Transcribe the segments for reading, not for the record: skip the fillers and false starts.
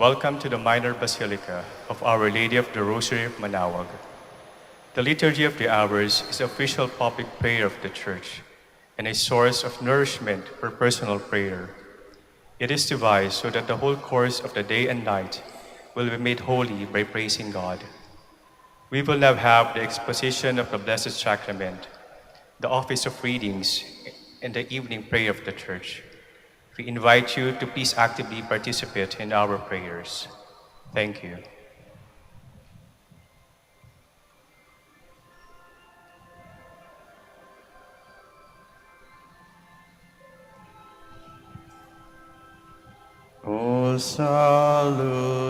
Welcome to the Minor Basilica of Our Lady of the Rosary of Manaoag. The Liturgy of the Hours is the official public prayer of the Church and a source of nourishment for personal prayer. It is devised so that the whole course of the day and night will be made holy by praising God. We will now have the exposition of the Blessed Sacrament, the office of readings, and the evening prayer of the Church. We invite you to please actively participate in our prayers. Thank you. O salutaris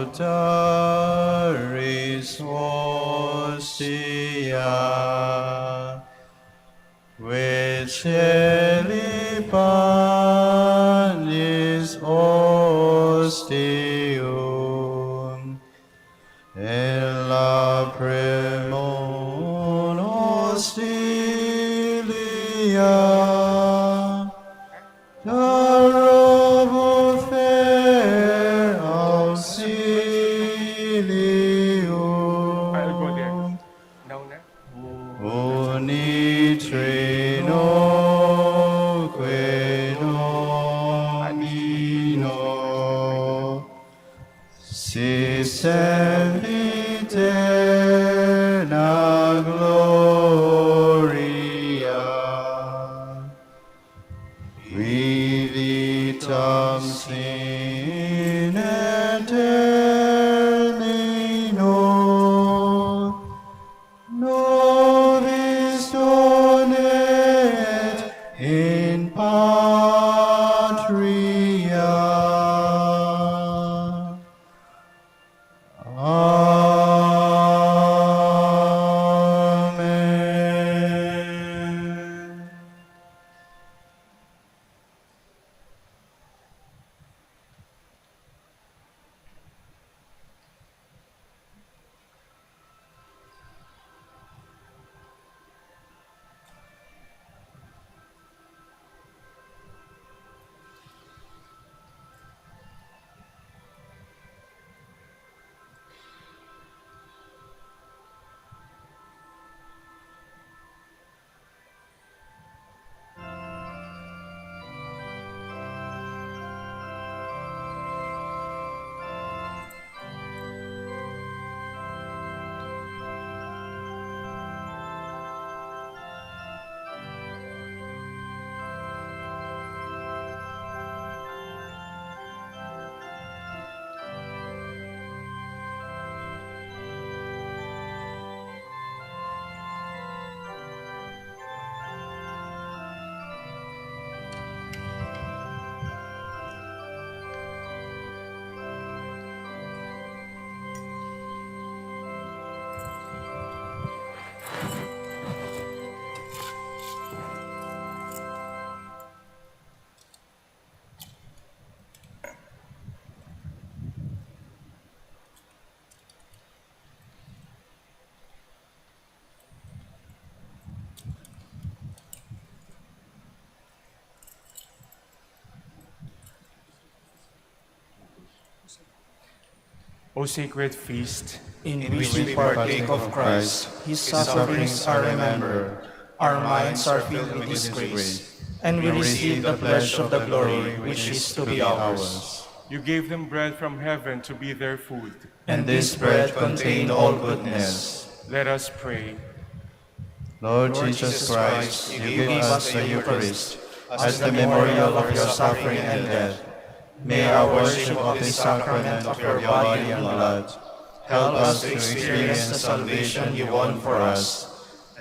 hostia, which celi panis ostium, et la primum hostilia, darabo fer auxilium, unitrinoque nomino, si sempiterna gloria, vivitam sine termino, nobis donet in patria. Amen. O sacred feast, in which we partake of Christ, his sufferings are remembered, our minds are filled with his grace, and we receive the pledge of the glory which is to be ours. you gave them bread from heaven to be their food. And this bread contained all goodness. Let us pray. Lord Jesus Christ, you give us the Eucharist as the memorial of your suffering and death. May our worship of the sacrament of your body and blood help us to experience the salvation you won for us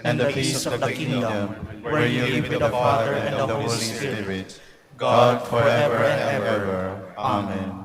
and the peace of the kingdom where you live with the Father and the Holy Spirit, God forever and ever. Amen.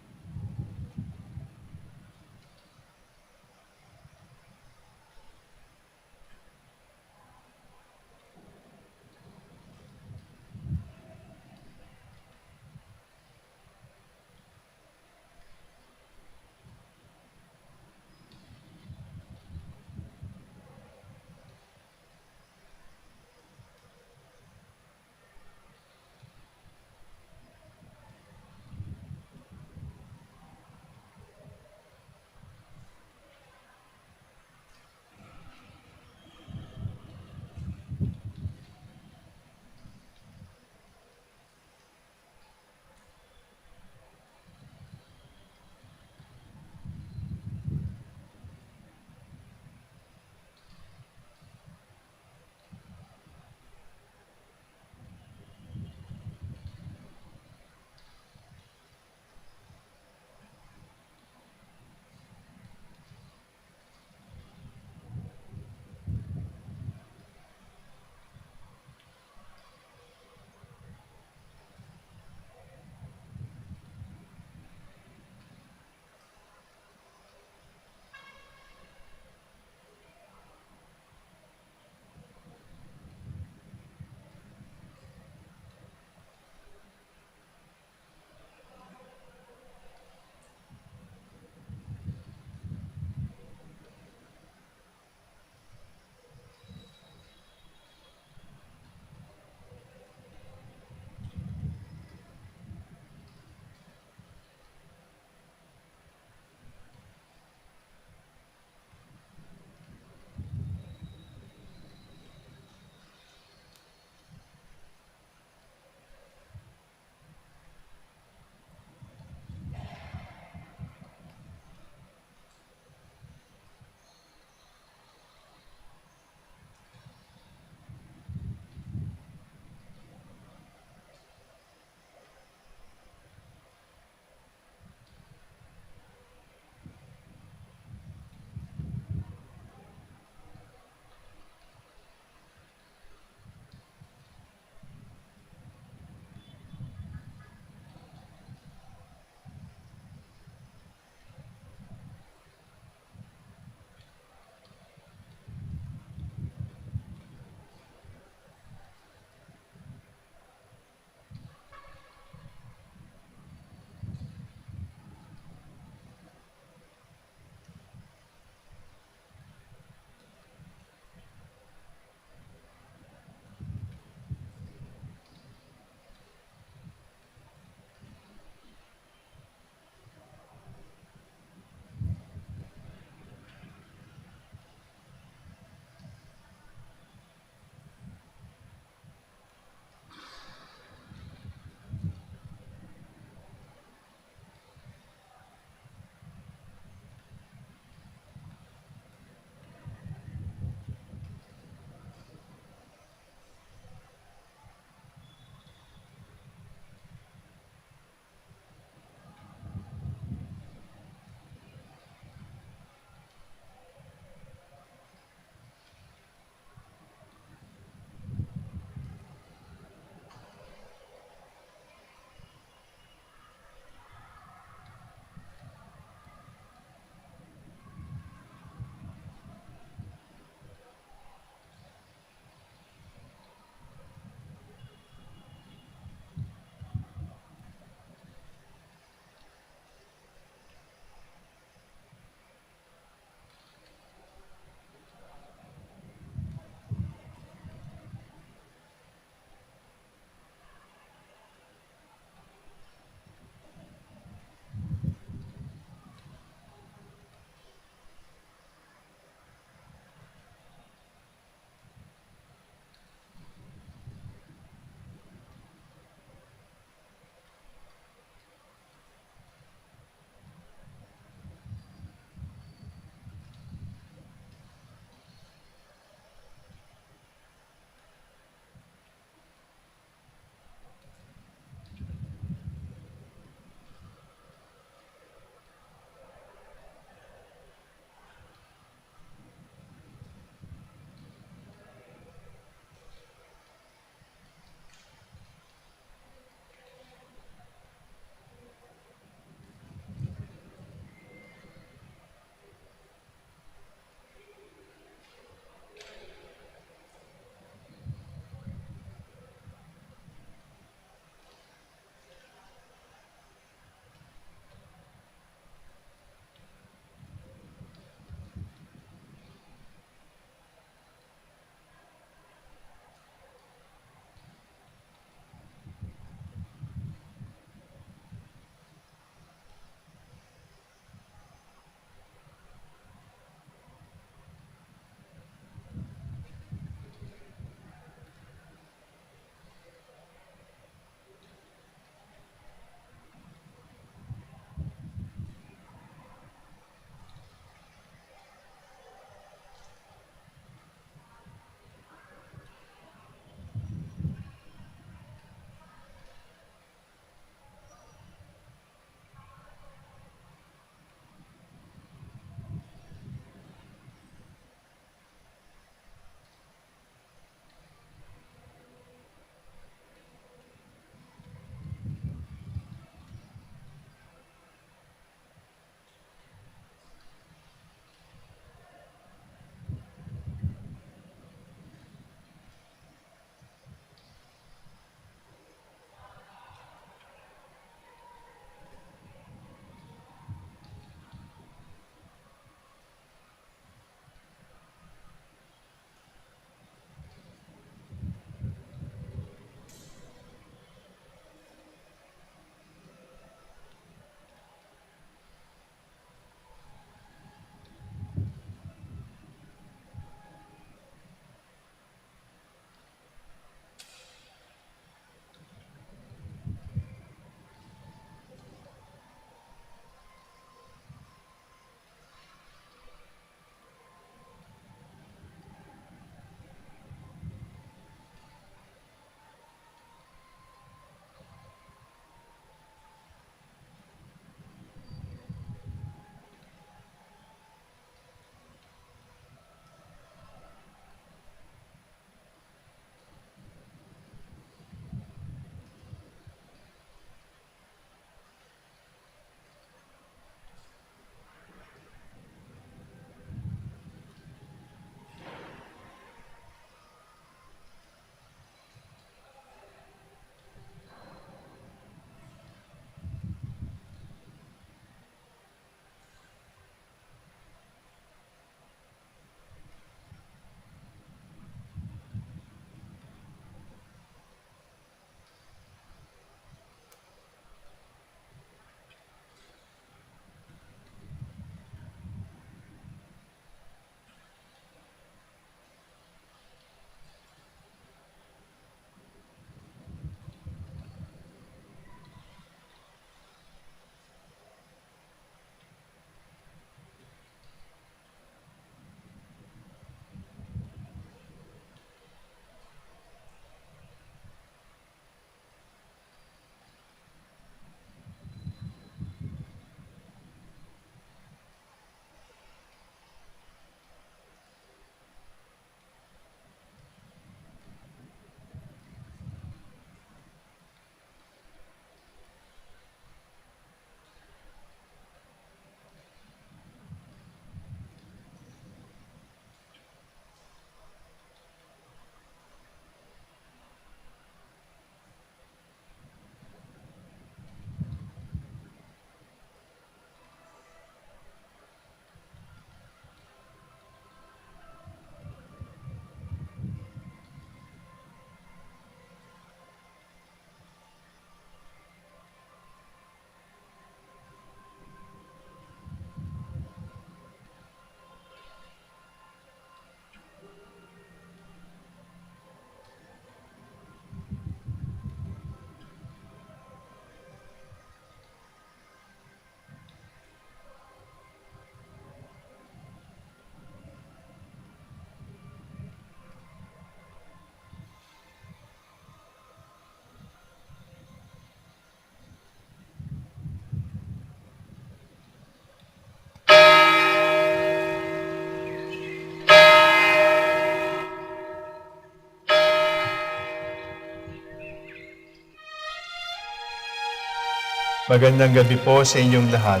Magandang gabi po sa inyong lahat.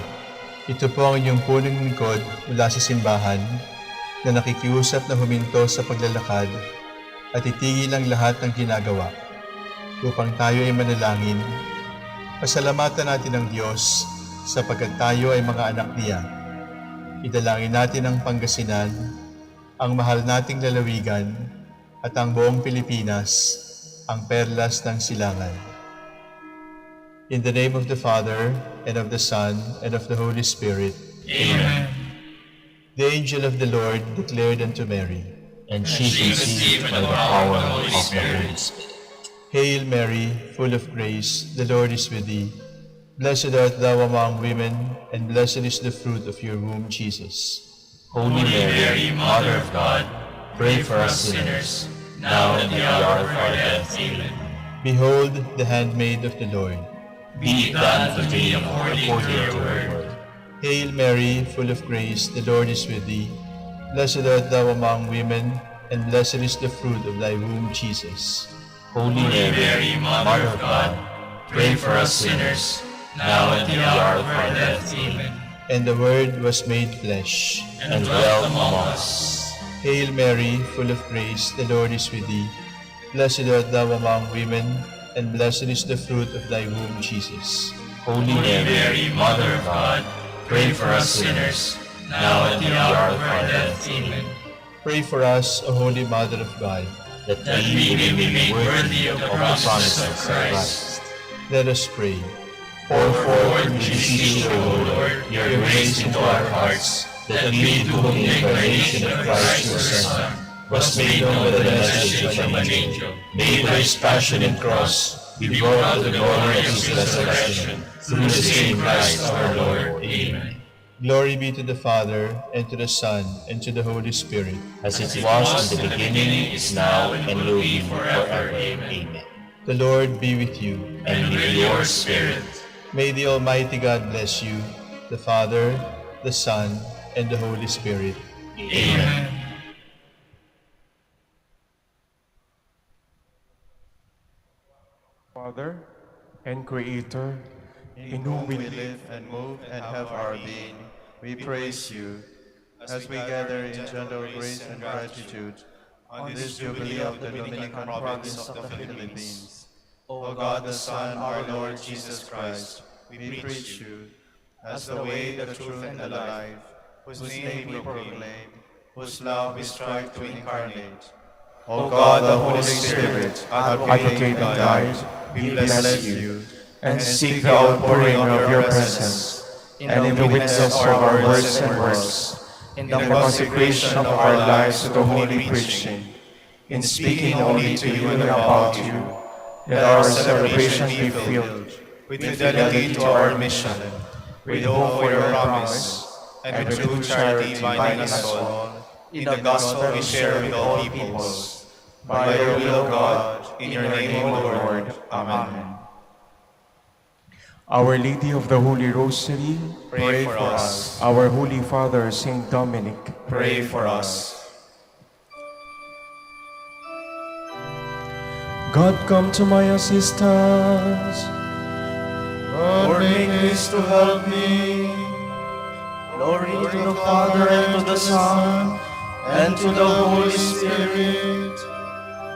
Ito po ang inyong punong lingkod mula sa simbahan na nakikiusap na huminto sa paglalakad at itigil ang lahat ng ginagawa upang tayo ay manalangin. Pasalamatan natin ang Diyos sapagkat tayo ay mga anak niya. Idalangin natin ang Pangasinan, ang mahal nating lalawigan at ang buong Pilipinas, ang perlas ng silangan. In the name of the Father, and of the Son, and of the Holy Spirit. Amen. The angel of the Lord declared unto Mary, And she conceived by the power of the Holy Spirit. Hail Mary, full of grace, the Lord is with thee. Blessed art thou among women, and blessed is the fruit of your womb, Jesus. Holy Mary, Mother of God, pray for us sinners, now and at the hour of our death. Amen. Behold the handmaid of the Lord. Be it done to me according to your word. Hail Mary, full of grace, the Lord is with thee. Blessed art thou among women, and blessed is the fruit of thy womb, Jesus. Holy Mary, Mother of God, pray for us sinners, now and at the hour of our death. Amen. And the Word was made flesh, And dwelt among us. Hail Mary, full of grace, the Lord is with thee. Blessed art thou among women, and blessed is the fruit of thy womb, Jesus. Holy Mary, Mother of God, pray for us sinners, now and at the hour of our death. Amen. Pray for us, O Holy Mother of God. That we may be made worthy of the promises of Christ. Let us pray. Pour forth, we beseech you, O Lord, your grace into our hearts, that we, to whom the incarnation of Christ your Son was made known by the message of an angel, made by his passion and cross, be brought to the glory of his resurrection, through the same Christ our Lord. Amen. Glory be to the Father, and to the Son, and to the Holy Spirit. As it was in the beginning, is now, and will be forever. Amen. The Lord be with you. And with your spirit. May the Almighty God bless you, the Father, the Son, and the Holy Spirit. Amen. Father and Creator, In whom we live and move and have our being, we praise you. As we gather in gentle grace and gratitude on this Jubilee of the Dominican Province of the Philippines, O God the Son, our Lord Jesus Christ, we preach you as the way, the truth, and the life, whose name we proclaim, whose love we strive to incarnate. O God, the Holy Spirit, advocate and guide, we bless you and seek the outpouring of your presence and in the witness of our words and works, in the consecration of our lives to the holy preaching, in speaking only to you and about you, that our celebration be filled with fidelity to our mission, with hope for your promise, and with true charity binding us all, in the gospel we share with all peoples. By your will, O God, in your name, O Lord. Amen. Our Lady of the Holy Rosary, Pray for us. our Holy Father, Saint Dominic, Pray for us. God, come to my assistance. Lord, make haste to help me. Glory to the Father, and to the Son, and to the Holy Spirit,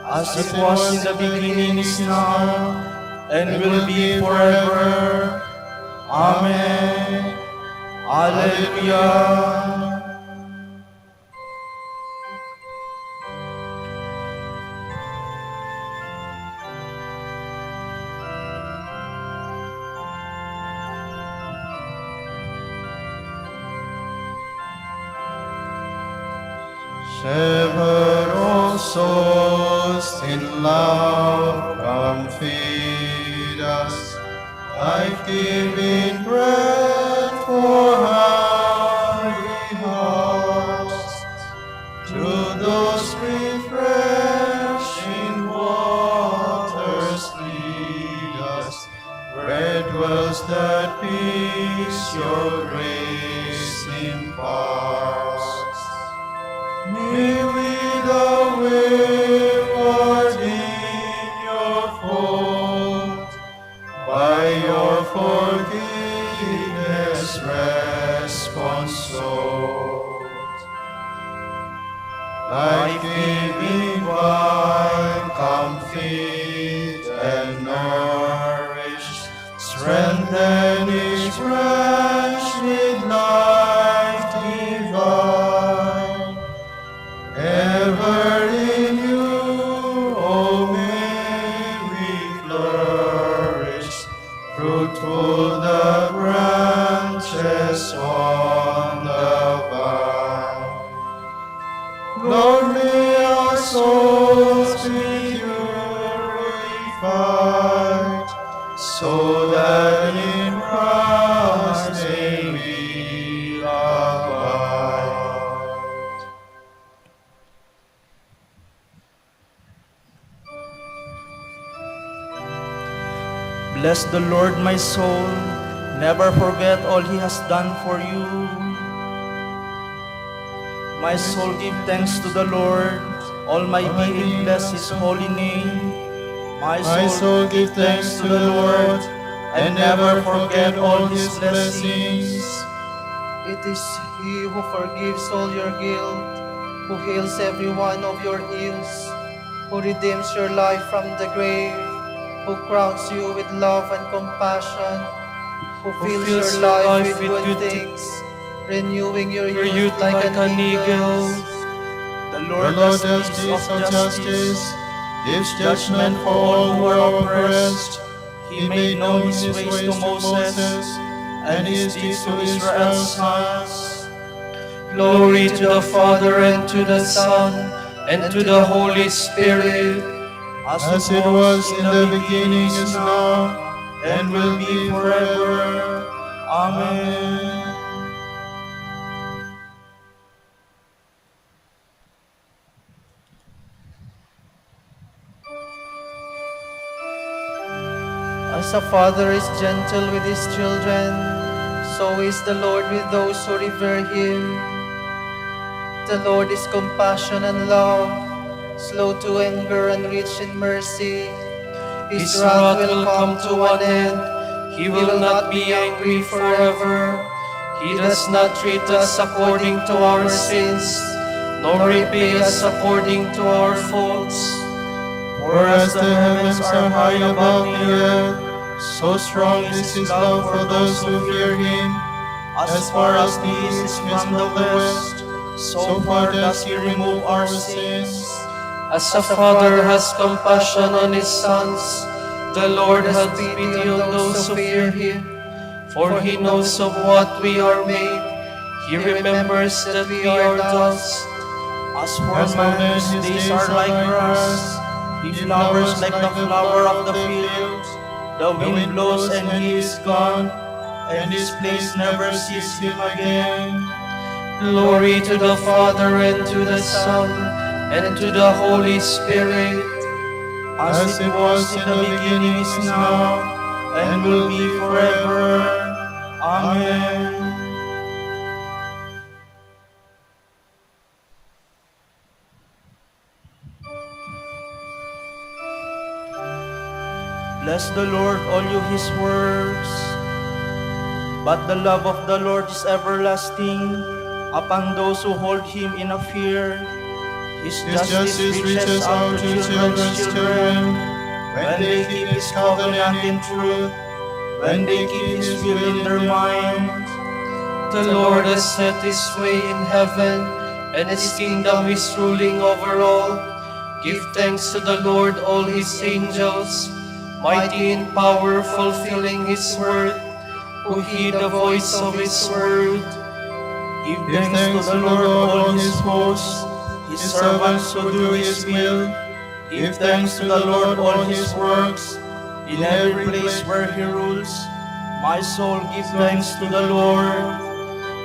as it was in the beginning, is now, and will be forever. Amen. Alleluia. Shepherd of souls, in love come feed us, life-giving bread for hungry hearts. To those refreshing waters lead us, where dwells that peace your grace imparts. May we the wayward in your fold, by your forgiveness nourish, strengthen each branch with life divine. Ever in you, O may we flourish, fruitful the branches on the vine. Lord, may our souls be purified, so that in Christ may we abide. Bless the Lord, my soul. Never forget all He has done for you. My soul, give thanks to the Lord. All my being, bless His holy name. My soul, give thanks to the Lord, and never forget all His blessings. It is He who forgives all your guilt, who heals every one of your ills, who redeems your life from the grave, who crowns you with love and compassion, who fills your life with good things, renewing your youth like an eagle. The The Lord Lord does does deeds of justice, justice, gives judgment for all who are oppressed. He made known His ways to Moses, and His deeds to Israel's sons. Glory to the Father, and to the Son, and to the Holy Spirit, As it was in the beginning, is now, and will be forever. Amen. As a father is gentle with his children, so is the Lord with those who revere Him. The Lord is compassion and love, slow to anger and rich in mercy. His wrath will come to an end. He will not be angry forever. He does not treat us according to our sins, nor repay us according to our faults. For as the heavens are high above the earth, so strong is His love for those who fear Him. As far as the east is from the west, so far does He remove our sins. As a father has compassion on his sons, the Lord has pity on those who fear Him. For He knows of what we are made. He remembers that we are dust. As for man, his days are like grass. He flowers like the flower of the field. The wind blows and he is gone, and his place never sees him again. Glory to the Father, and to the Son, and to the Holy Spirit, As it was in the beginning, is now, and will be forever. Amen. Bless the Lord, all you His works. But the love of the Lord is everlasting upon those who hold Him in a fear. His justice reaches out to children's children, when they keep His covenant in truth, when they keep His will in their mind. the Lord has set His way in heaven, and His kingdom is ruling over all. Give thanks to the Lord, all His angels, mighty in power, fulfilling His word, who heed the voice of His word. Give thanks to the Lord, all His hosts, His servants who do His will. Give thanks to the Lord, all His works, in every place where He rules. My soul, give thanks to the Lord.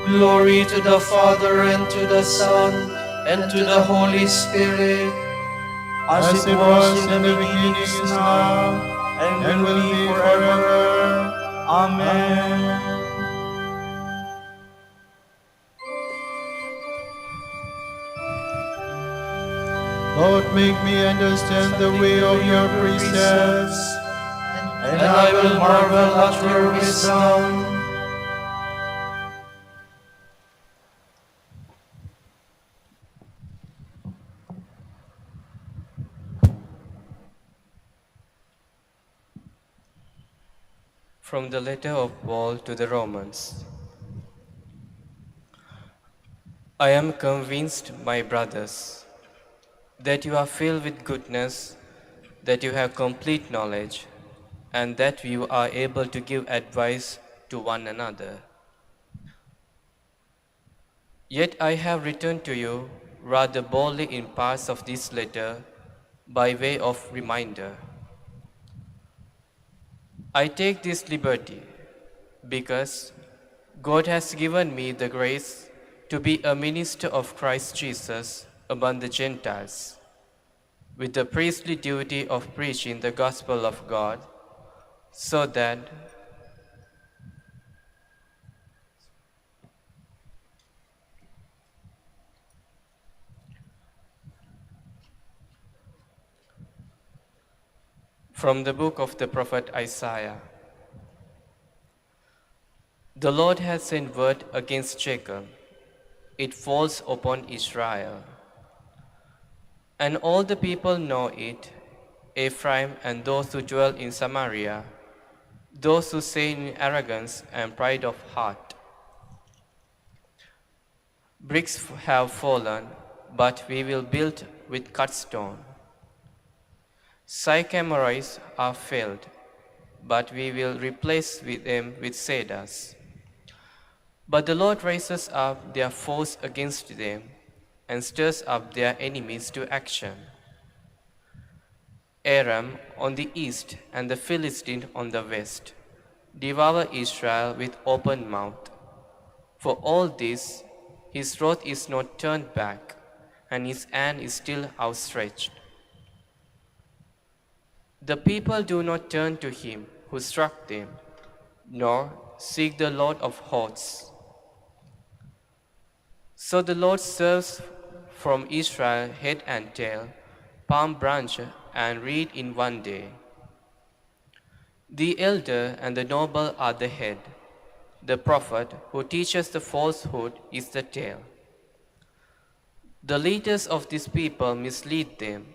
Glory to the Father, and to the Son, and to the Holy Spirit, As it was in the beginning, is now, and will be forever. Amen. Lord, make me understand the way of your precepts, and I will marvel at your wisdom. From the letter of Paul to the Romans. I am convinced, my brothers, that you are filled with goodness, that you have complete knowledge, and that you are able to give advice to one another. Yet I have written to you rather boldly in parts of this letter by way of reminder. I take this liberty because God has given me the grace to be a minister of Christ Jesus among the Gentiles, with the priestly duty of preaching the gospel of God, so that from the book of the prophet Isaiah. The Lord has sent word against Jacob. It falls upon Israel. And all the people know it, Ephraim and those who dwell in Samaria, those who say in arrogance and pride of heart. Bricks have fallen, but we will build with cut stone. Sycamores are felled, but we will replace them with cedars. But the Lord raises up their foes against them and stirs up their enemies to action. Aram on the east and the Philistine on the west devour Israel with open mouth. For all this, his wrath is not turned back, and his hand is still outstretched. The people do not turn to him who struck them, nor seek the Lord of hosts. So the Lord serves from Israel head and tail, palm branch and reed in one day. The elder and the noble are the head. The prophet who teaches the falsehood is the tail. The leaders of this people mislead them,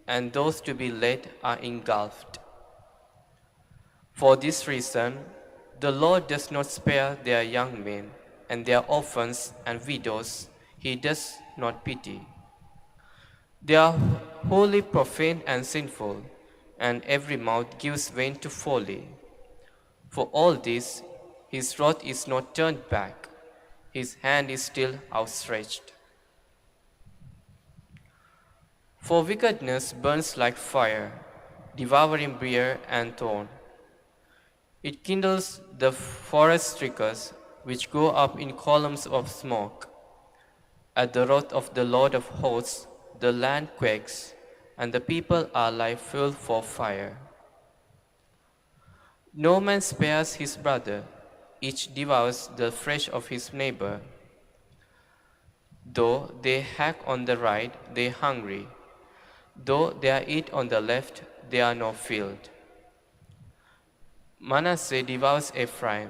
and those to be led are engulfed. For this reason, the Lord does not spare their young men, and their orphans and widows he does not pity. They are wholly profane and sinful, and every mouth gives vein to folly. For all this, his wrath is not turned back, his hand is still outstretched. For wickedness burns like fire, devouring briar and thorn. It kindles the forest triggers, which go up in columns of smoke. At the wrath of the Lord of hosts, the land quakes, and the people are like fuel for fire. No man spares his brother, each devours the flesh of his neighbor. Though they hack on the right, they are hungry. Though they eat on the left, they are not filled. Manasseh devours Ephraim,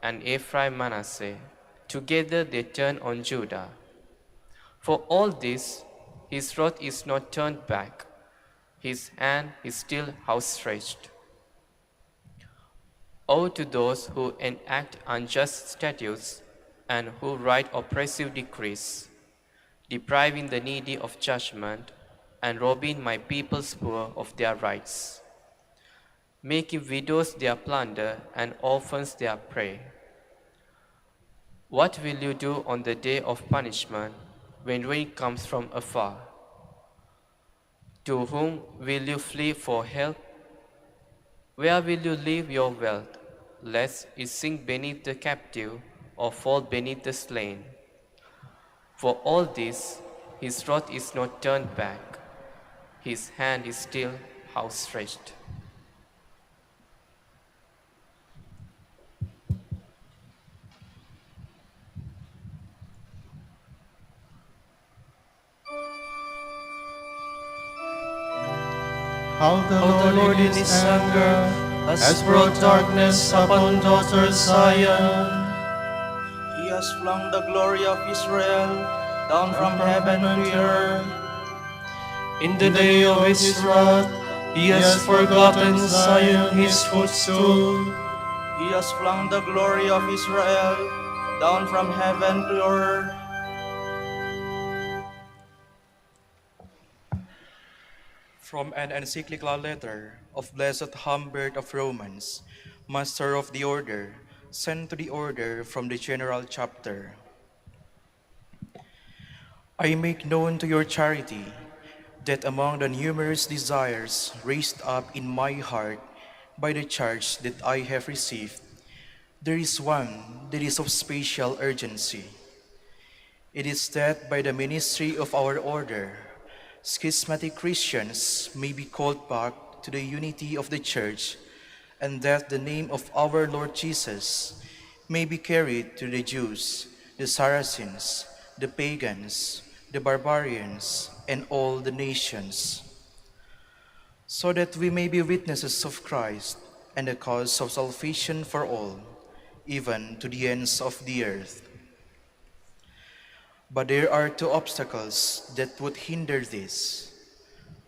and Ephraim Manasseh. Together they turn on Judah. For all this, his wrath is not turned back, his hand is still outstretched. Woe to those who enact unjust statutes and who write oppressive decrees, depriving the needy of judgment and robbing my people's poor of their rights, making widows their plunder and orphans their prey. What will you do on the day of punishment when rain comes from afar? To whom will you flee for help? Where will you leave your wealth, lest it sink beneath the captive or fall beneath the slain? For all this, his wrath is not turned back, his hand is still outstretched. How the Lord in his anger has brought darkness upon daughter Zion. He has flung the glory of Israel down from heaven to earth. In the day of his wrath, he has forgotten Zion his footstool. He has flung the glory of Israel down from heaven to earth. From an encyclical letter of Blessed Humbert of Romans, Master of the Order, sent to the Order from the General Chapter. I make known to your charity that among the numerous desires raised up in my heart by the charge that I have received, there is one that is of special urgency. It is that by the ministry of our order, schismatic Christians may be called back to the unity of the Church, and that the name of our Lord Jesus may be carried to the Jews, the Saracens, the pagans, the barbarians, and all the nations, so that we may be witnesses of Christ and the cause of salvation for all, even to the ends of the earth. But there are two obstacles that would hinder this.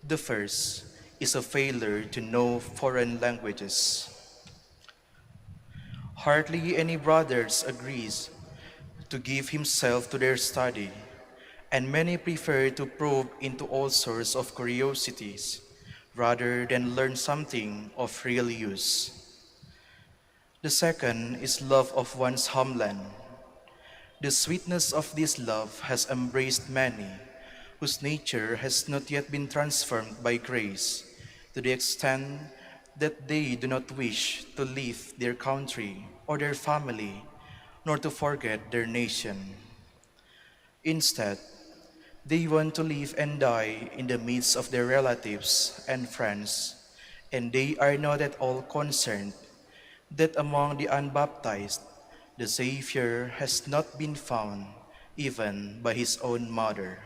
The first is a failure to know foreign languages. Hardly any brothers agrees to give himself to their study, and many prefer to probe into all sorts of curiosities rather than learn something of real use. The second is love of one's homeland. The sweetness of this love has embraced many, whose nature has not yet been transformed by grace, to the extent that they do not wish to leave their country or their family, nor to forget their nation. Instead, they want to live and die in the midst of their relatives and friends, and they are not at all concerned that among the unbaptized, the Savior has not been found even by his own mother.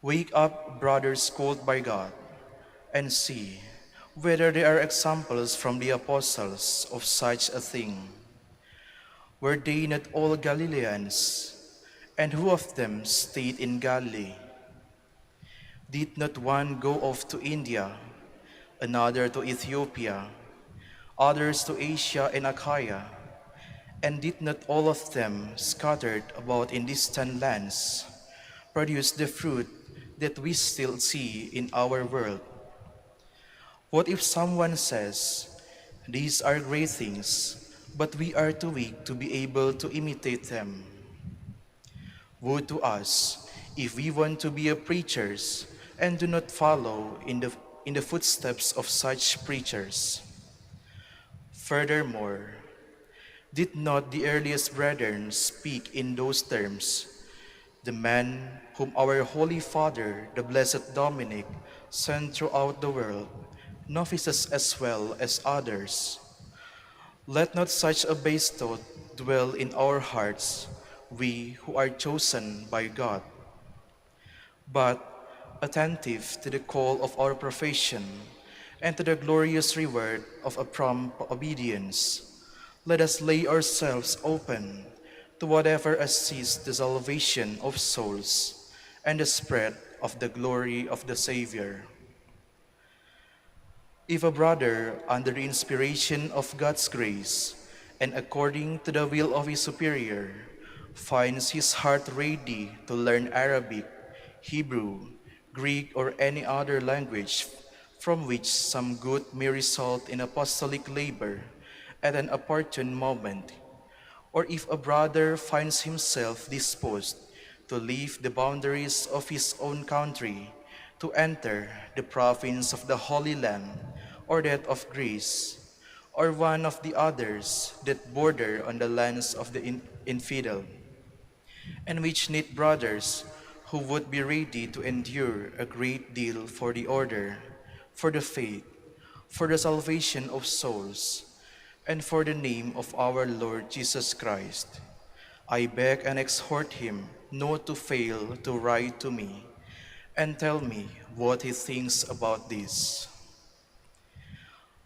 Wake up, brothers called by God, and see whether there are examples from the apostles of such a thing. Were they not all Galileans? And who of them stayed in Galilee? Did not one go off to India, another to Ethiopia, others to Asia and Achaia? And did not all of them, scattered about in distant lands, produce the fruit that we still see in our world? What if someone says, "These are great things, but we are too weak to be able to imitate them"? Woe to us if we want to be preachers and do not follow in the footsteps of such preachers. Furthermore, did not the earliest brethren speak in those terms, the man whom our Holy Father, the Blessed Dominic, sent throughout the world, novices as well as others? Let not such a base thought dwell in our hearts, we who are chosen by God. But, attentive to the call of our profession and to the glorious reward of a prompt obedience, let us lay ourselves open to whatever assists the salvation of souls and the spread of the glory of the Savior. If a brother, under the inspiration of God's grace and according to the will of his superior, finds his heart ready to learn Arabic, Hebrew, Greek, or any other language from which some good may result in apostolic labor at an opportune moment, or if a brother finds himself disposed to leave the boundaries of his own country to enter the province of the Holy Land, or that of Greece, or one of the others that border on the lands of the infidel, and which need brothers who would be ready to endure a great deal for the order, for the faith, for the salvation of souls, and for the name of our Lord Jesus Christ, I beg and exhort him not to fail to write to me and tell me what he thinks about this.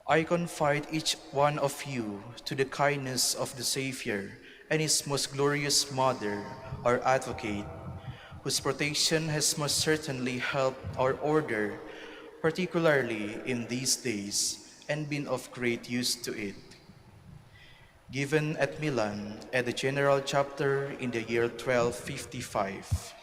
I confide each one of you to the kindness of the Savior and his most glorious Mother, our Advocate, whose protection has most certainly helped our order, particularly in these days, and been of great use to it. given at Milan at the General Chapter in the year 1255.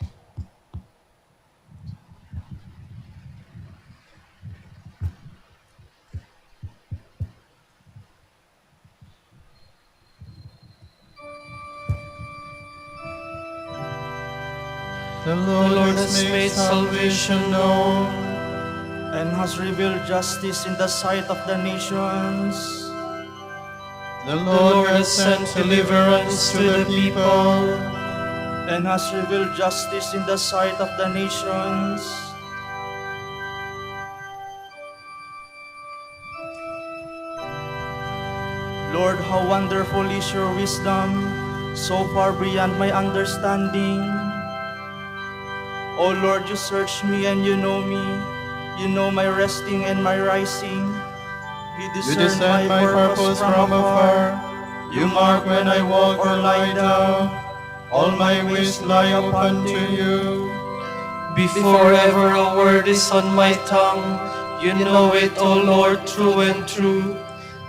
The Lord has made salvation known, and has revealed justice in the sight of the nations. the Lord has sent deliverance to the people, And has revealed justice in the sight of the nations. Lord, how wonderful is your wisdom, so far beyond my understanding. O Lord, you search me and you know me. You know my resting and my rising. You you discern my purpose from afar. You mark when I walk or lie down. All my ways lie upon to you. Before ever a word is on my tongue, you know it, O Lord, true and true.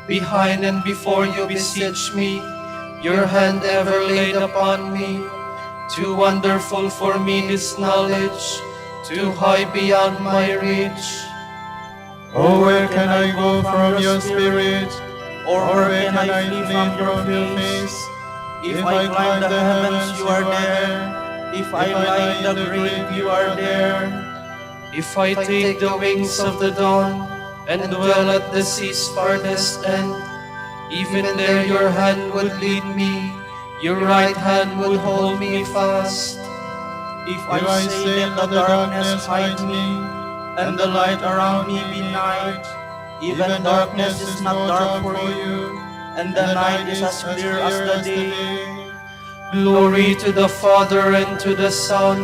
Behind and before you beseech me, your hand ever laid upon me. Too wonderful for me this knowledge, too high beyond my reach. Oh, where can I go from your spirit? Or Or where can I flee from your face? If I climb the heavens, you are there. If I lie in the grave, you are there. If I take the wings of the dawn and dwell at the sea's farthest end, even there your hand would lead me, your right hand would hold me fast. If I say that the darkness hide me, and the light around me be night, even darkness is not dark for you, and the night is as clear as the day. Glory to the Father, and to the Son,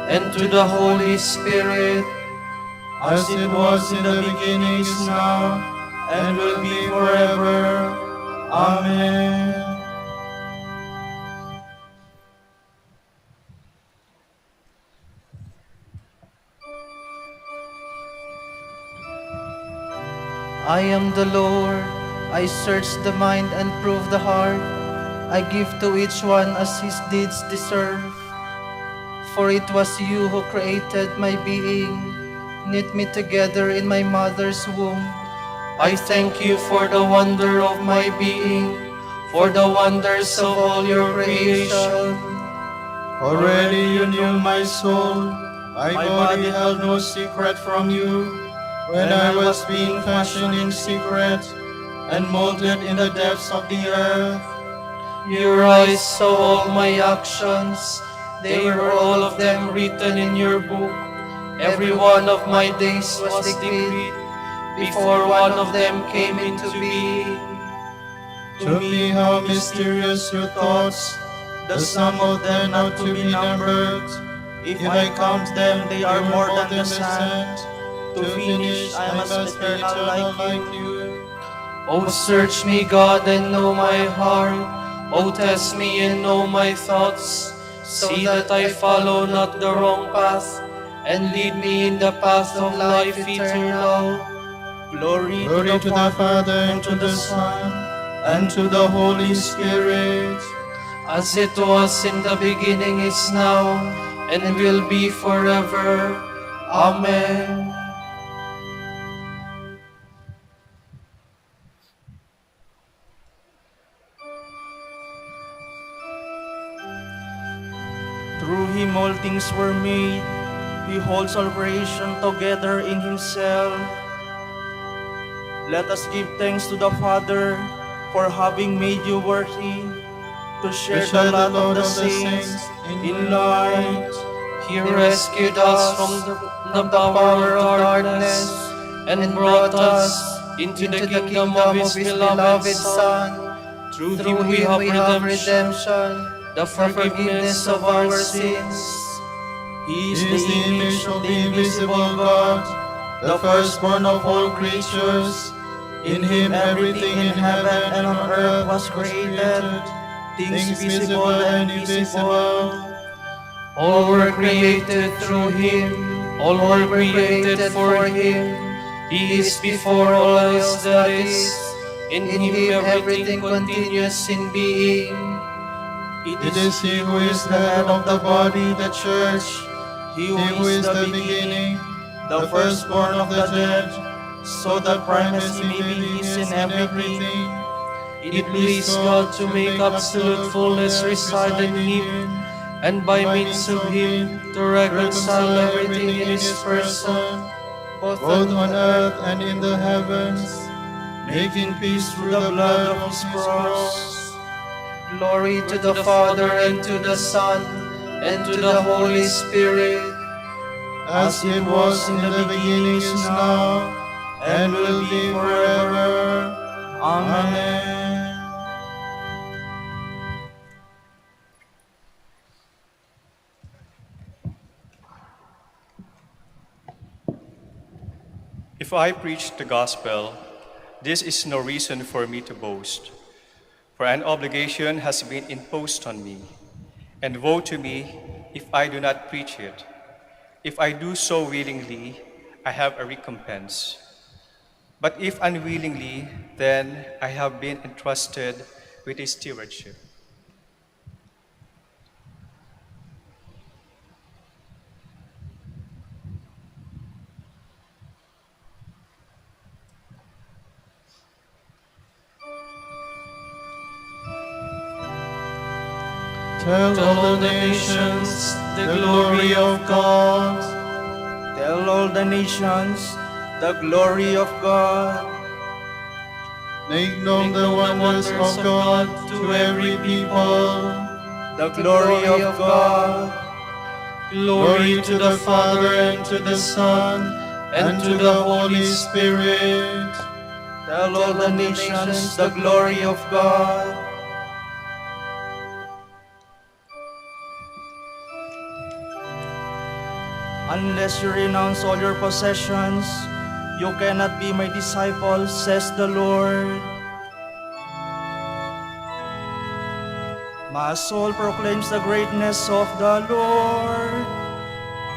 and to the Holy Spirit, As it was in the beginning, is now, and will be forever. Amen. I am the Lord, I search the mind and prove the heart. I give to each one as his deeds deserve. For it was you who created my being, knit me together in my mother's womb. I thank you for the wonder of my being, for the wonders of all your creation. Already you knew my soul. My body held no secret from you. When I was being fashioned in secret and molded in the depths of the earth, Your eyes saw all my actions, they were all of them written in your book. Every one of my days was decreed, before one of them came into being. to me how mysterious your thoughts, the sum of them not to be numbered. If I count them, they are more than the sand. To finish, I must be eternal like you. O search me, God, and know my heart. O test me and know my thoughts, so that I follow not the wrong path, and lead me in the path of life eternal. Glory Glory to the Father, and to the Son, and to the Holy Spirit. As it was in the beginning, is now, and will be forever. Amen. Through him all things were made. He holds all creation together in himself. Let us give thanks to the Father for having made you worthy to share the lot of the saints in light. He rescued us from the power of darkness and brought us into the kingdom of His beloved Son. Through Him we have redemption, the forgiveness of our sins. He He is the image of the invisible God, the firstborn of all creatures. In him everything in heaven and on earth was created, things visible and invisible. All were created through Him, all were created for Him. He is before all else that is. In him everything continues in being. It is he who is the head of the body, the church, he who is the beginning, the firstborn of the dead, so that primacy may be his in everything. It pleased God to make absolute fullness reside in him, and by means of him to reconcile everything in his person, both on earth and in the heavens, making peace through the blood of his cross. Glory to the Father, and to the Son, and to the Holy Spirit, As it was in the beginning, is now, and will be forever. Amen. If I preach the gospel, this is no reason for me to boast, for an obligation has been imposed on me, and woe to me if I do not preach it. If I do so willingly, I have a recompense. But if unwillingly, then I have been entrusted with a stewardship. Tell all the nations the glory of God. Tell all the nations the glory of God. Make known the wonders of God to every people. The glory of God. Glory to the Father, and to the Son, and to the Holy Spirit. Tell all the nations the glory of God. Unless you renounce all your possessions, you cannot be my disciple, says the Lord. My soul proclaims the greatness of the Lord.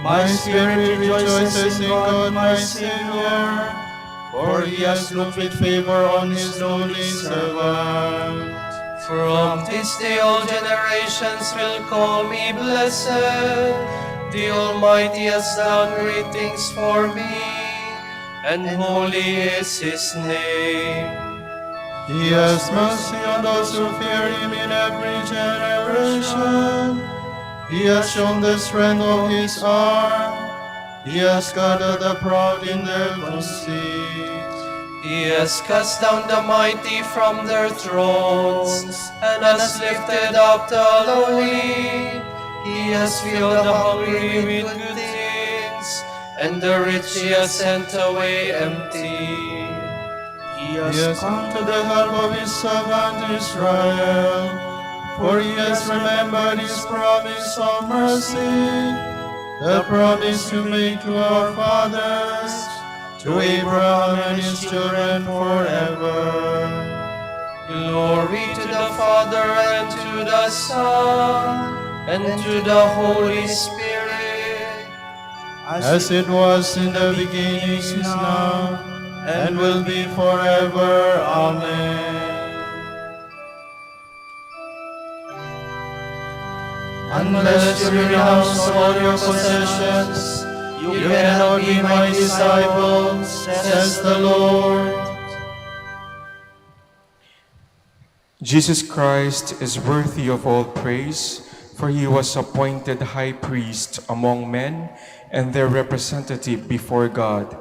My spirit rejoices in God my Savior, for he has looked with favor on his lowly servant. From this day all generations will call me blessed. The Almighty has done great things for me, and holy is his name. He has mercy on those who fear him in every generation. He has shown the strength of his arm. He has scattered the proud in their conceit. He has cast down the mighty from their thrones, and has lifted up the lowly. He has filled the hungry with good things, and the rich he has sent away empty. He has come to the help of his servant Israel, for he has remembered his promise of mercy, the promise to make to our fathers, to Abraham and his children forever. Glory to the Father, and to the Son, and to the Holy Spirit, As it was in the beginning, is now, and will be forever. Amen. Unless you renounce all your possessions, you cannot be my disciple, says the Lord. Jesus Christ is worthy of all praise, for he was appointed high priest among men and their representative before God.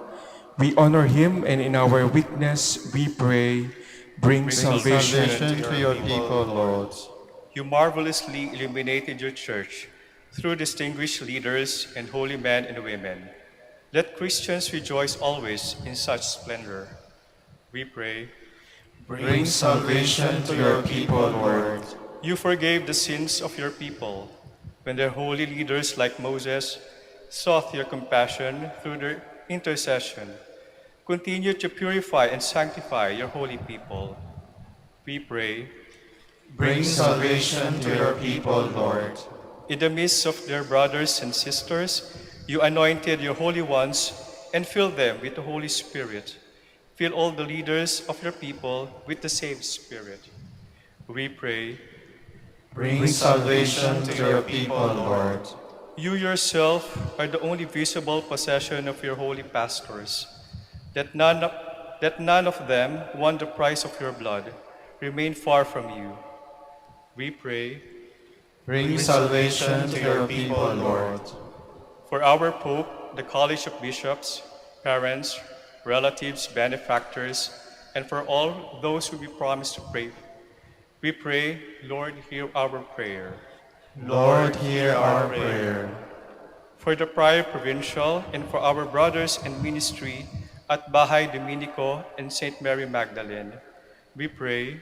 We honor him, and in our weakness we pray, bring salvation to your people, Lord. You marvelously illuminated your church through distinguished leaders and holy men and women. Let Christians rejoice always in such splendor. We pray, Bring salvation to your people, Lord. you forgave the sins of your people when their holy leaders like Moses sought your compassion through their intercession. Continue to purify and sanctify your holy people. We pray, Bring salvation to your people, Lord. in the midst of their brothers and sisters, you anointed your holy ones and filled them with the Holy Spirit. Fill all the leaders of your people with the same Spirit. We pray, Bring salvation to your people, Lord. you yourself are the only visible possession of your holy pastors, that none of them won the price of your blood, remain far from you. We pray, Bring salvation to your people, Lord. for our Pope, the College of Bishops, parents, relatives, benefactors, and for all those who we promise to pray. We pray, Lord, hear our prayer. Lord, hear our prayer. For the Prior Provincial and for our brothers in ministry at Bahay Dominico and St. Mary Magdalene, we pray,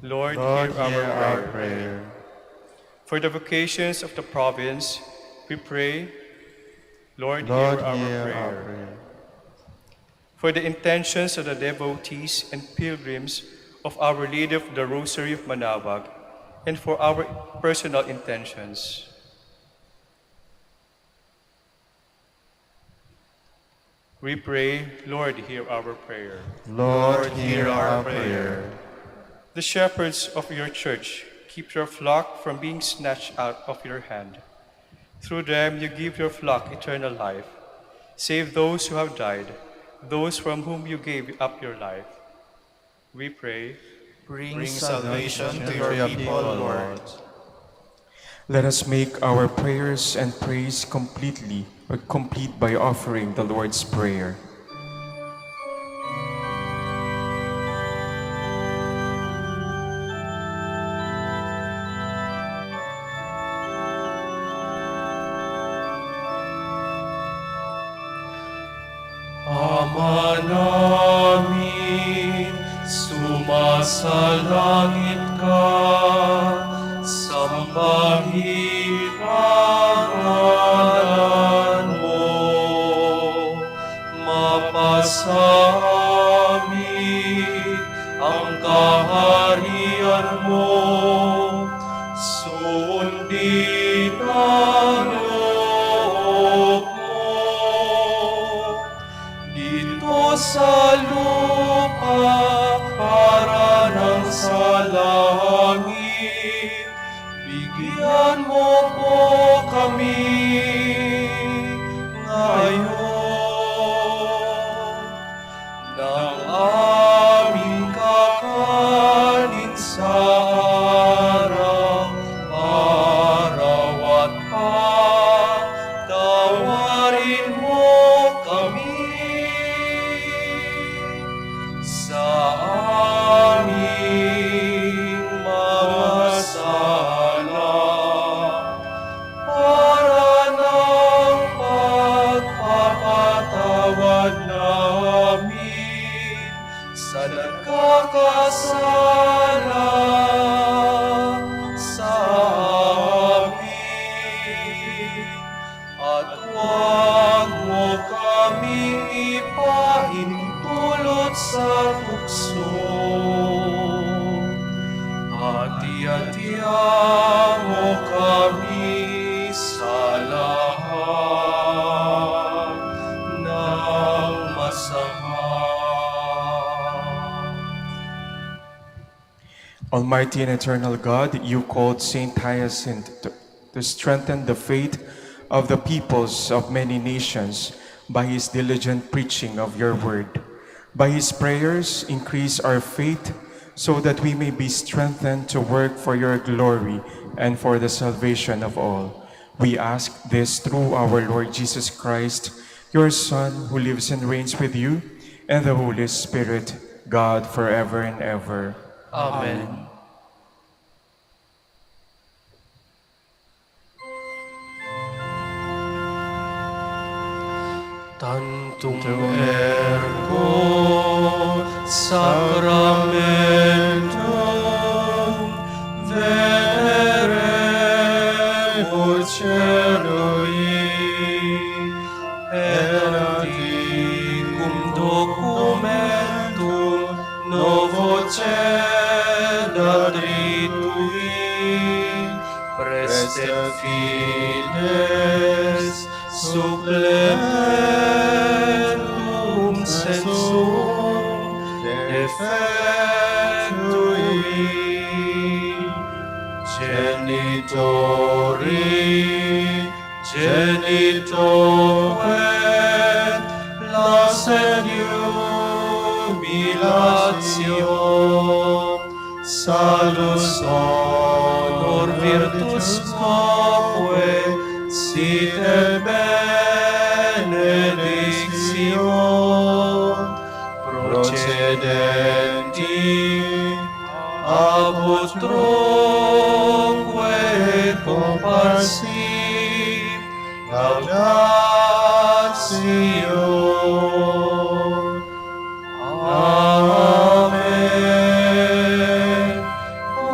Lord, Lord, hear hear our our prayer. prayer. For the vocations of the province, we pray, Lord, Lord, hear our hear prayer. our prayer. For the intentions of the devotees and pilgrims of Our Lady of the Rosary of Manaoag, and for our personal intentions. We pray, Lord, hear our prayer. Lord, hear our prayer. The shepherds of your church, keep your flock from being snatched out of your hand. Through them you give your flock eternal life. Save those who have died, those from whom you gave up your life. We pray, Bring salvation to your people, Lord. Let us make our prayers and praise complete by offering the Lord's Prayer. Ama namin, sumasalangit ka, sambahin ang ngalan mo, mapasa amin ang kaharian mo, sundin ang loob mo. Dito sa lupa para ng sa langit, bigyan mo po kami ngayon ng aming kakanin sa araw-araw at patawarin mo kami sa aming mga sala para ng pagpapatawad namin sa nagkakasala sa amin. At huwag mo kaming ipahintulot sa tukso. Hati-hatiya mo kami sa lahat ng masama. Almighty and eternal God, you called Saint Hyacinth to strengthen the faith of the peoples of many nations by his diligent preaching of your word. By his prayers, increase our faith so that we may be strengthened to work for your glory and for the salvation of all. We ask this through our Lord Jesus Christ, your Son, who lives and reigns with you, and the Holy Spirit, God, forever and ever. Amen. Tantum ergo sacramentum veneremur celui et anticum documentum novo cedat ritui prestet fides supplementum effectui, genitori, genito et placet jubilatio, salus honor virtus quoque sit et benedictio procedenti ab utrumque comparsi laudatio. Amen.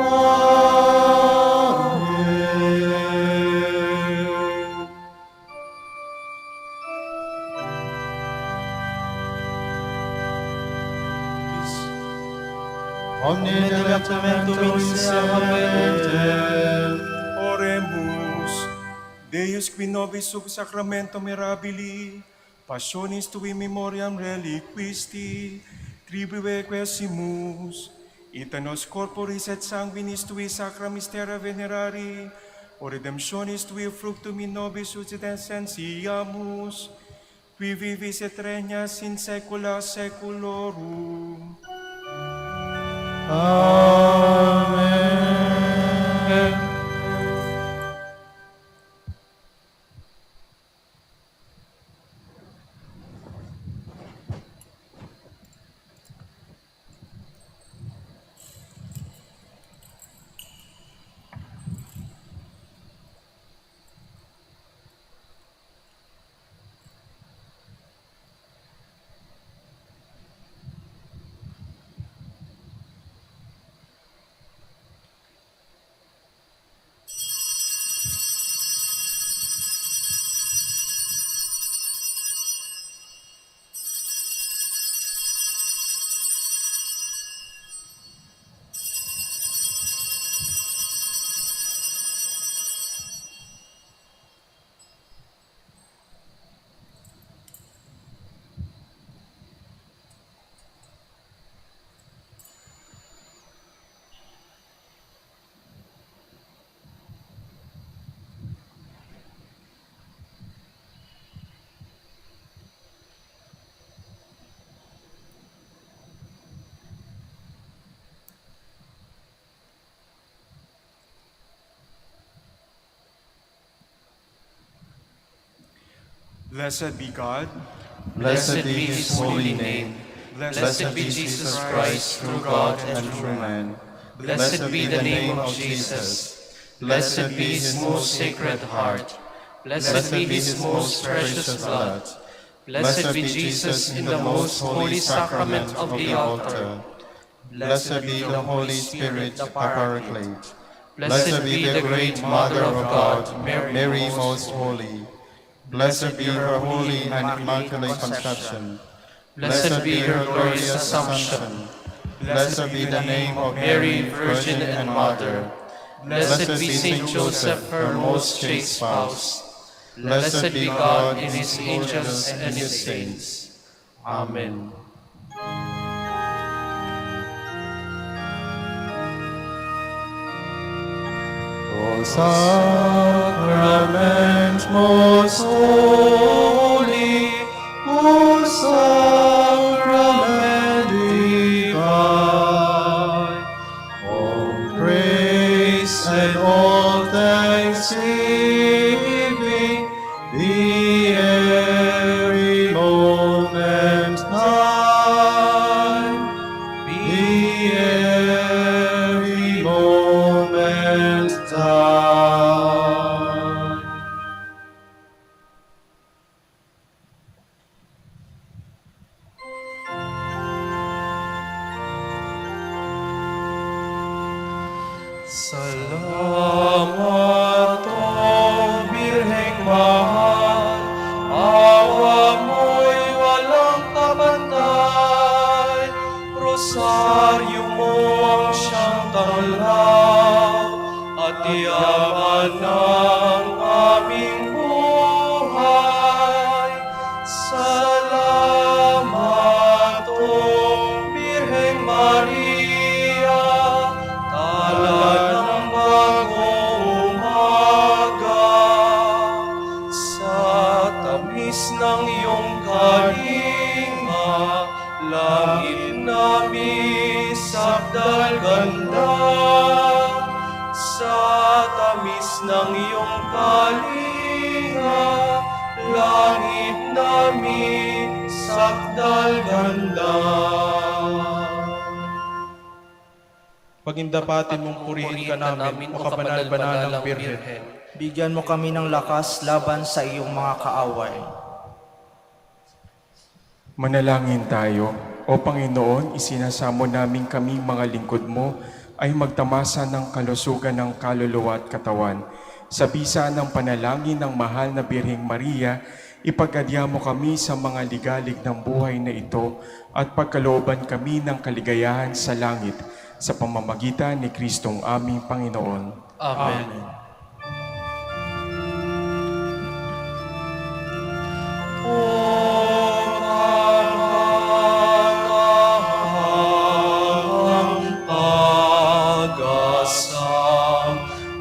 Amen. Omne dilectamentum inseamentem. Oremus, Deus qui nobis sub sacramento mirabili, passionis tui memoriam reliquisti, tribue quesimus, ita nos corporis et sanguinis tui sacra mystera venerari, o redemptionis tui fructum in nobis subsistensiamus, qui vivis et regnas in saecula saeculorum. Amen. Blessed be God. Blessed be his holy name. Blessed be Jesus Christ, true God and true man. Blessed be the name of Jesus. Blessed be his most sacred heart. Blessed be his most precious blood. Blessed be Jesus in the most holy sacrament of the altar. Blessed be the Holy Spirit, the Paraclete. Blessed be the great Mother of God, Mary most holy. Blessed be her holy and immaculate conception. Blessed be her glorious assumption. Blessed be the name of Mary, Virgin and Mother. Blessed be Saint Joseph, her most chaste spouse. Blessed be God in his angels and his saints. Amen. O Sacrament most holy, O Sacrament divine, all praise and all thanksgiving be every moment thine, be every moment thine. Salamat, O Birheng Mahal, awa mo'y walang kapantay. Rosaryo mo ang siyang tanglaw, at yaman ng aming buhay. Salamat, O Birheng namin sakdal ganda sa tamis ng iyong kalinga. Langit namin sakdal ganda. Pagindapatin mong purihin ka namin, o kabanal-banalang Birhen. Bigyan mo kami ng lakas laban sa iyong mga kaaway. Manalangin tayo. O Panginoon, isinasamo namin kami mga lingkod mo ay magtamasa ng kalusugan ng kaluluwa at katawan. Sa bisa ng panalangin ng mahal na Birheng Maria, ipagkadya mo kami sa mga ligalig ng buhay na ito at pagkalooban kami ng kaligayahan sa langit sa pamamagitan ni Kristong aming Panginoon. Amen.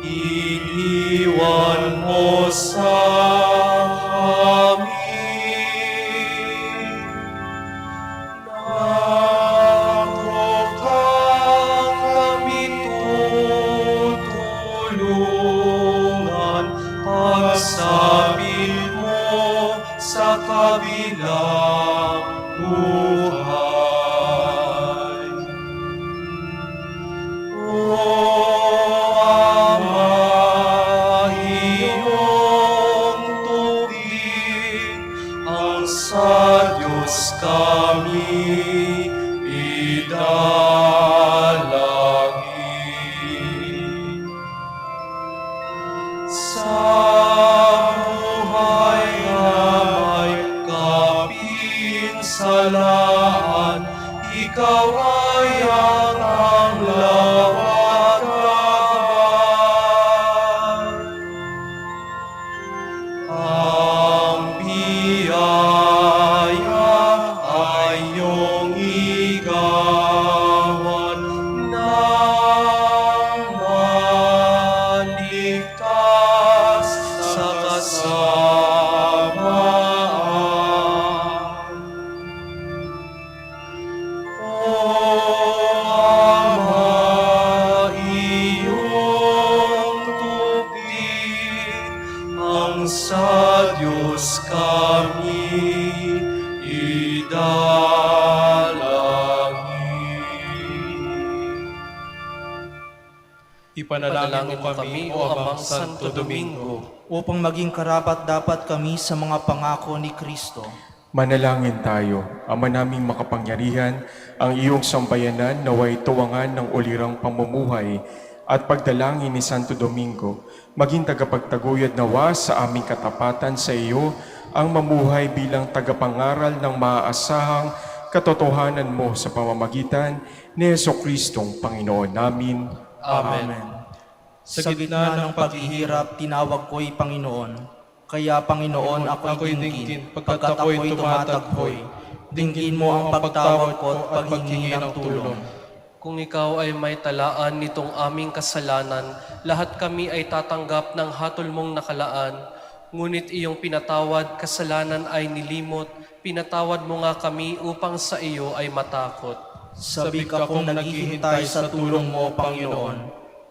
Iniwan mo sa amin, narokang kami tutulungan, pagsapit mo sa kabilang buhay. Sa Diyos kami idalangin. Sa buhay na may kapinsalaan, ikaw ay ang lawat laban. Ang biyaya ay iyong igawan nang maligtas sa kasamaan. O Ama, iyong tubig ang sa Diyos kami idalangin. Ipanalangin mo kami, o Amang Santo Domingo, upang maging karapat-dapat kami sa mga pangako ni Kristo. Manalangin tayo. Ama naming makapangyarihan, ang iyong sambayanan naway tuwangan ng ulirang pamumuhay at pagdalangin ni Santo Domingo, maging tagapagtaguyod nawa sa aming katapatan sa iyo, ang mamuhay bilang tagapangaral ng maaasahang katotohanan mo sa pamamagitan ni Jesucristong Panginoon namin. Amen. Sa gitna ng paghihirap, tinawag ko'y Panginoon. Kaya Panginoon, ako'y dinggin, pagkat ako'y tumataghoy. Dinggin mo ang pagtawag ko at paghingi ng tulong. Kung ikaw ay may talaan nitong aming kasalanan, lahat kami ay tatanggap ng hatol mong nakalaan. Ngunit iyong pinatawad, kasalanan ay nilimot. Pinatawad mo nga kami upang sa iyo ay matakot. Sabik akong naghihintay sa tulong mo, Panginoon,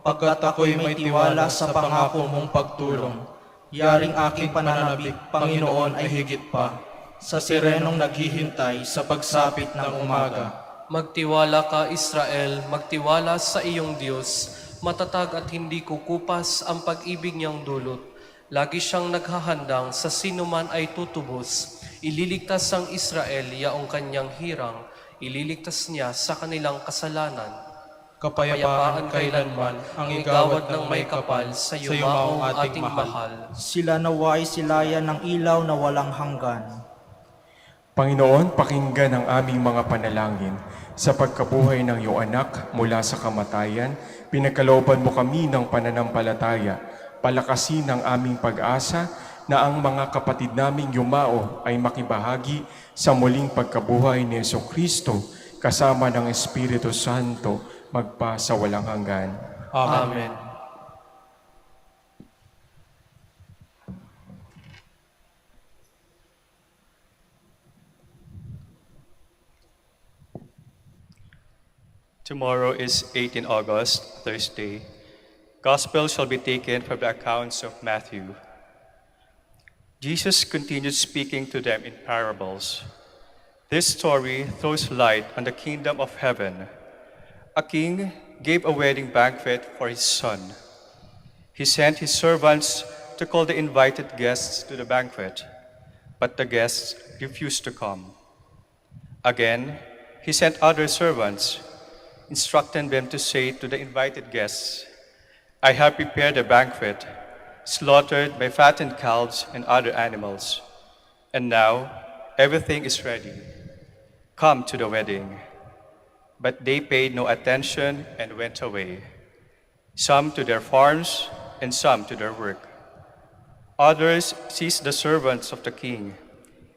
pagkat ako'y may tiwala sa pangako mong pagtulong. Yaring aking pananabik, Panginoon, ay higit pa sa sirenong naghihintay sa pagsapit ng umaga. Magtiwala ka, Israel, magtiwala sa iyong Diyos. Matatag at hindi kukupas ang pag-ibig niyang dulot. Lagi siyang naghahandang sa sinuman ay tutubos. Ililigtas ang Israel yaong kanyang hirang. Ililigtas niya sa kanilang kasalanan. kapayapaan kailanman ang igawad ng may kapal sa yumaong ating mahal. Sila naway silayan ng ilaw na walang hanggan. Panginoon, pakinggan ang aming mga panalangin. Sa pagkabuhay ng iyong anak mula sa kamatayan, pinagkalooban mo kami ng pananampalataya. Palakasin ang aming pag-asa na ang mga kapatid naming yumao ay makibahagi sa muling pagkabuhay ni Jesucristo kasama ng Espiritu Santo magpa sa walang hanggan. Amen. Tomorrow is 18 August, Thursday. Gospel shall be taken from the accounts of Matthew. Jesus continued speaking to them in parables. This story throws light on the kingdom of heaven. A king gave a wedding banquet for his son. He sent his servants to call the invited guests to the banquet, but the guests refused to come. Again, he sent other servants, instructing them to say to the invited guests, "I have prepared a banquet, slaughtered my fattened calves and other animals, and now everything is ready. Come to the wedding." But they paid no attention and went away, some to their farms and some to their work. Others seized the servants of the king,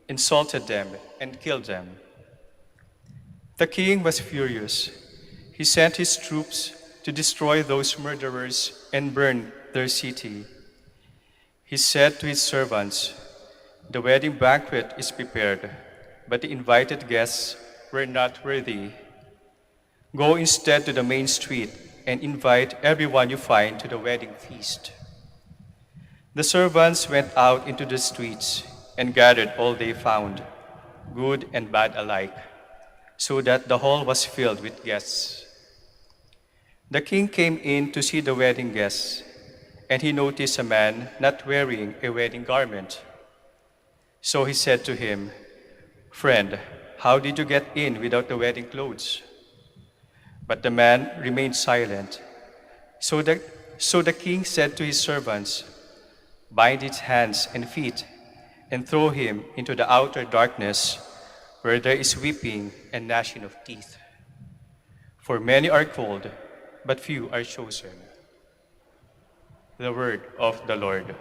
insulted them, and killed them. The king was furious. He sent his troops to destroy those murderers and burn their city. He said to his servants, "The wedding banquet is prepared, but the invited guests were not worthy. Go instead to the main street and invite everyone you find to the wedding feast." The servants went out into the streets and gathered all they found, good and bad alike, so that the hall was filled with guests. The king came in to see the wedding guests, and he noticed a man not wearing a wedding garment. So he said to him, "Friend, how did you get in without the wedding clothes?" But the man remained silent. So the king said to his servants, "Bind his hands and feet and throw him into the outer darkness, where there is weeping and gnashing of teeth. For many are called, but few are chosen." The word of the Lord.